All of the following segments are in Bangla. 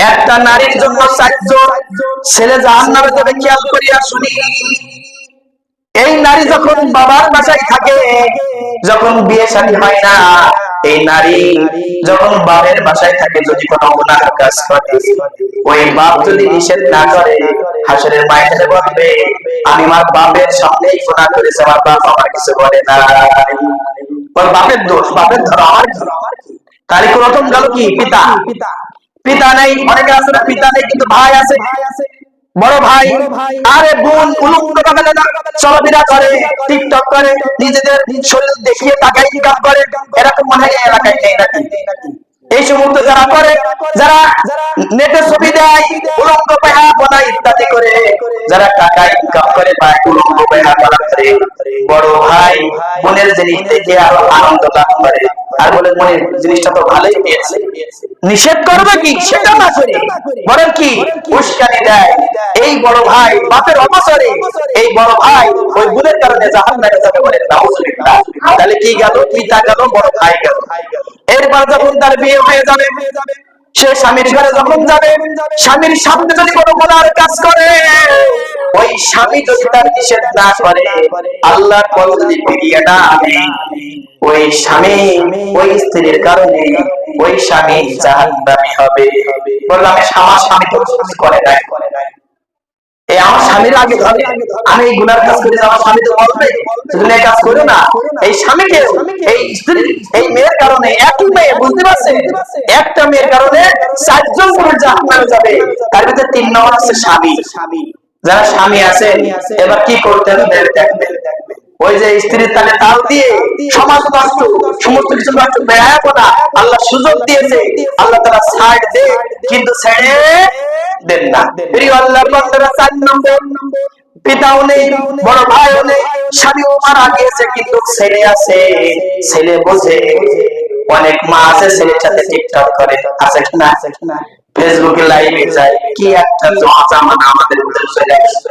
একটা নারীর জন্য 4 জন ছেলে জাহান্নামে যাবে। খেয়াল করিয়া শুনি, এই নারী যখন বাবার বাসায় থাকে, যখন বিয়ে শাদী হয় না, এই নারী যখন বাবার বাসায় থাকে, যদি কোনো গুনাহ কাজ করে, ওই বাপ যদি নিষেধ না করে, হাসরের ময়দানে বলবে, আমি আমার বাপের সামনেই গুনাহ করেছি, আমার বাপ আমার কিছু বলে না। ওর বাপের দোষ, বাপের ধরো, আমার কি? তাহলে প্রথম গেল কি? পিতা। পিতা নেই, অনেকে আছে না পিতা নেই কিন্তু ভাই আছে, বড় ভাই। আরে বোন উলঙ্গ ভাবে চলাফেরা করে, টিকটক করে, নিজেদের শরীর দেখিয়ে টাকা ইনকাম করে, এরকম মনে হয় এলাকায় নেই নাকি? এই সমস্ত যারা করে, যারা নেটে ছবি দেয়, উলঙ্গ পেহা বানায় ইত্যাদি করে, যারা টাকা ইনকাম করে বা উলঙ্গ পেহা করা করে, বড় ভাই বোনের জিনিস দেখে আরো আনন্দ লাভ করে, আর বলে মনে জিনিসটা তো ভালোই পেয়েছে, নিষেধ করবে কি সেটা না করে বলেন কি উস্কানি দেয়। এই বড় ভাই বাপের অবসরে এই বড় ভাই ওই বোনের কারণে জাহান্নামে যাবে, বলে নাউজুবিল্লাহ। তাহলে কি গেল? পিতা গেল, বড় ভাই গেল। এরপর যখন তার বিয়ে হয়ে যাবে, সে স্বামীর ঘরে যখন যাবে, স্বামীর সামনে যদি কোনো গুনার কাজ করে, ওই স্বামী যদি তার নিষেধ না করে, আল্লাহর পথ যদি ফিরিয়ে না আনে, ওই স্বামী ওই স্ত্রীর কারণে ওই স্বামী জাহান্নামী হবে। বললাম আমার স্বামী তো করে নাই, এই আমার স্বামীর আগে ধরে আমি এই গুনার কাজ করি, আমার স্বামী তো বলবে তুমি এই কাজ করো না। এই স্বামীকে এই স্ত্রী এই মেয়ের কারণে, একই মেয়ে, বুঝতে পারছেন, একটা মেয়ের কারণে 4 জন পুরুষ জাহান্নামে যাবে। তার ভিতরে 3 নম্বর আছে স্বামী। যারা স্বামী আছে এবার কি করতে হবে দেখবেন। ওই যে স্ত্রীর তালে তাল দিয়ে সমাজ নষ্ট, সমস্ত কিছু নষ্ট, বেহায়াপনা আল্লাহ সুযোগ দিয়েছে, আল্লাহ তাআলা ছাড় দে কিন্তু ছেড়ে দেন না। প্রিয় আল্লাহর বান্দারা, 4 নম্বর পিতাও নেই, বড় ভাইও নেই, স্বামীও মারা গিয়েছে কিন্তু ছেলে আছে, ছেলে বোঝে। অনেক মা আছে ছেলের সাথে টিকটক করে, আছে কিনা? ফেসবুকে লাইভে যায়, কি একটা জামানা আমাদের উপরে চলে আসছে।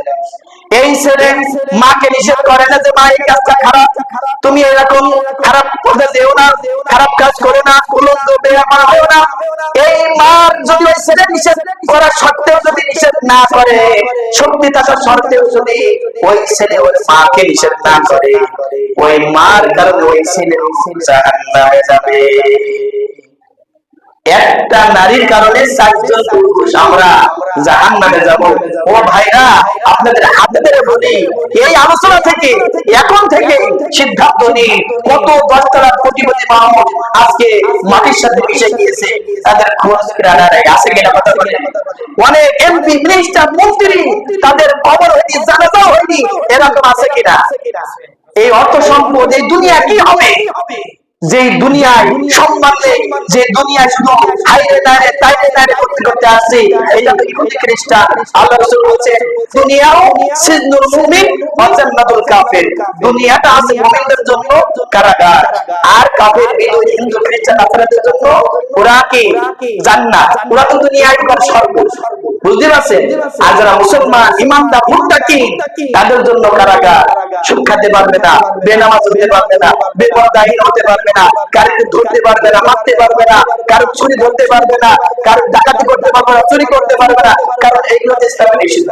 এই ছেলে মাকে নিষেধ করে না যে মা এই কাজটা খারাপ, তুমি এরকম খারাপ পথে যেও না, খারাপ কাজ করো না, উলঙ্গ বেহায়া হও না। এই মার জন্য ছেলে নিষেধ করা সত্ত্বেও যদি নিষেধ না করে, শক্তি থাকা সত্ত্বেও যদি ওই ছেলে ওই মাকে নিষেধ না করে, ওই মার কারণে ওই ছেলে জাহান্নামে যাবে। একটা নারীর কারণে 4 জন পুরুষ আমরা জাহান্নামে যাব। ও ভাইরা, আপনাদের হাতে ধরে বলি, এই আলোচনা থেকে এখন থেকে সিদ্ধান্ত নিন, কত 10 তলার কোটিপতি মাহমুদ আজকে মাটির সাথে মিশে গিয়েছে, তাদের খোঁজ ফেরার আছে কিনা কথা বলেন। অনেক এমপি, মিনিস্টার, মন্ত্রী, তাদের কবর হয়নি, জানাজাও হয়নি, এরকম আছে কিনা? এই অর্থ সম্পদ, এই দুনিয়া কি হবে? যে দুনিয়ায় সম্মান নেই, যে দুনিয়ায় শুধু হাইরে নাইরে তাইরে নাইরে করতে করতে আসে, এটা তো ইহুদি খ্রিস্টান। আল্লাহ রাসূল বলেছেন, দুনিয়াও সিজনুল মুমিন ওয়া জান্নাতুল কাফির, দুনিয়াটা আছে মুমিনদের জন্য কারাগার, আর কাফের বিরোধী হিন্দু খ্রিস্টান আপনাদের জন্য ওরা কি জান্নাত। ওরা তো দুনিয়ায় স্বর্গ, বুঝতে পারছেন? আর যারা মুসলমান ইমানদার মুত্তাকি, তাদের জন্য কারাগার, সুদ খেতে পারবে না, বেনামাজ হতে পারবে না, বেপরদাহীন হতে পারবে না, কারোকে ধরতে পারবে না, মারতে পারবে না, কারো চুরি ধরতে পারবে না, কারো ডাকাতি করতে পারবে না, চুরি করতে পারবে না, কারণ এইগুলো ইসলামে নিষিদ্ধ।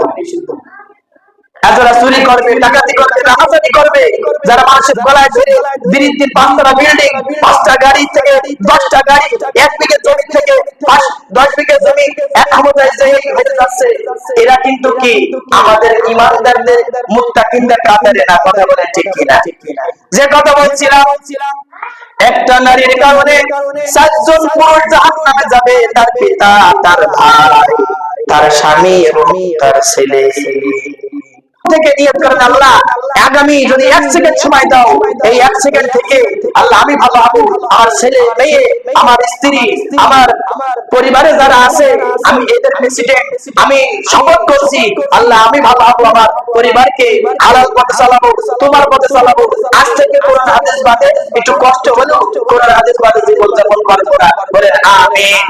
আর যারা চুরি করবে, ডাকাতি করবে, রাহাজানি করবে, যারা মানুষের গলায় ধরে দিনের দিন 5টা বিল্ডিং, 5টা গাড়ি থেকে 10টা গাড়ি, 1 বিঘে জমি থেকে 10 বিঘে জমি এক ক্ষমতায় হয়ে যাচ্ছে, এরা কিন্তু কি আমাদের ইমানদারদের মুত্তাকিনদের কাতারে না? কথা বলে ঠিক কিনা? যে কথা বলছিলাম, একটা নারীর কারণে 4 জন পুরুষ জাহান্নামে যাবে, তার পিতা, তার ভাই, তার স্বামী এবং তার ছেলে। থেকে নিয়ত করেন, আল্লাহ আগামী যদি 1 সেকেন্ড সময় দাও, এই 1 সেকেন্ড থেকে আল্লাহ আমি ভালো হবো, আমার ছেলে মেয়ে, আমার স্ত্রী, আমার পরিবারে যারা আছে, আমি এদের প্রেসিডেন্ট, আমি শপথ করছি আল্লাহ আমি ভালো হবো, আমার পরিবারকে হালাল পথে চালাবো, তোমার পথে চালাবো। আজ থেকে কোরআন হাদিস বাদে একটু কষ্ট হলেও কোরআন হাদিস বাদে জীবন যাপন করবো না। বলেন আমিন।